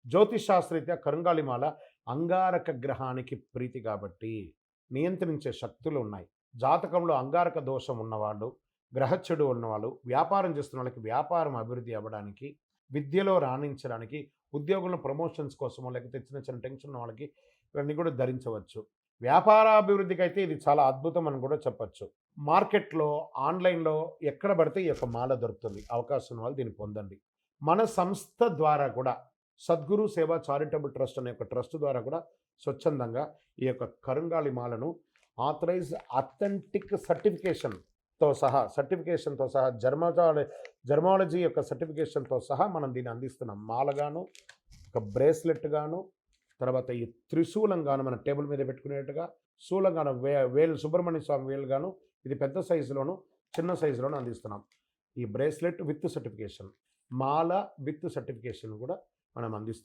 జ్యోతిష్ శాస్త్రరీత్యా కరుంగాళి మాల అంగారక గ్రహానికి ప్రీతి కాబట్టి నియంత్రించే శక్తులు ఉన్నాయి. జాతకంలో అంగారక దోషం ఉన్నవాళ్ళు, గ్రహచెడు ఉన్నవాళ్ళు, వ్యాపారం చేస్తున్న వాళ్ళకి వ్యాపారం అభివృద్ధి అవ్వడానికి, విద్యలో రాణించడానికి, ఉద్యోగంలో ప్రమోషన్స్ కోసమో లేకపోతే చిన్న చిన్న టెన్షన్ ఉన్న వాళ్ళకి ఇవన్నీ కూడా ధరించవచ్చు. వ్యాపారాభివృద్ధికైతే ఇది చాలా అద్భుతం అని కూడా చెప్పొచ్చు. మార్కెట్‌లో, ఆన్‌లైన్‌లో ఎక్కడ పడితే ఈ యొక్క మాల దొరుకుతుంది. అవకాశం ఉన్న వాళ్ళు దీన్ని పొందండి. మన సంస్థ ద్వారా కూడా సద్గురు సేవ చారిటబుల్ ట్రస్ట్ అనే ఒక ట్రస్ట్ ద్వారా కూడా స్వచ్ఛందంగా ఈ యొక్క కరుంగాళి మాలను అథెంటిక్ సర్టిఫికేషన్‌తో సహా జర్మాలజీ యొక్క సర్టిఫికేషన్‌తో సహా మనం దీన్ని అందిస్తున్నాం. మాలగాను, ఒక బ్రేస్‌లెట్ గాను, తర్వాత ఈ త్రిశూలం గాను మన టేబుల్ మీద పెట్టుకునేట్టుగా, శూలం గాను వేలు సుబ్రహ్మణ్య స్వామి వేలు గాను, ఇది పెద్ద సైజులోను, చిన్న సైజులోను అందిస్తున్నాం. ఈ bracelet with certification, Mala with certification కూడా మనం అందిస్తున్నాం.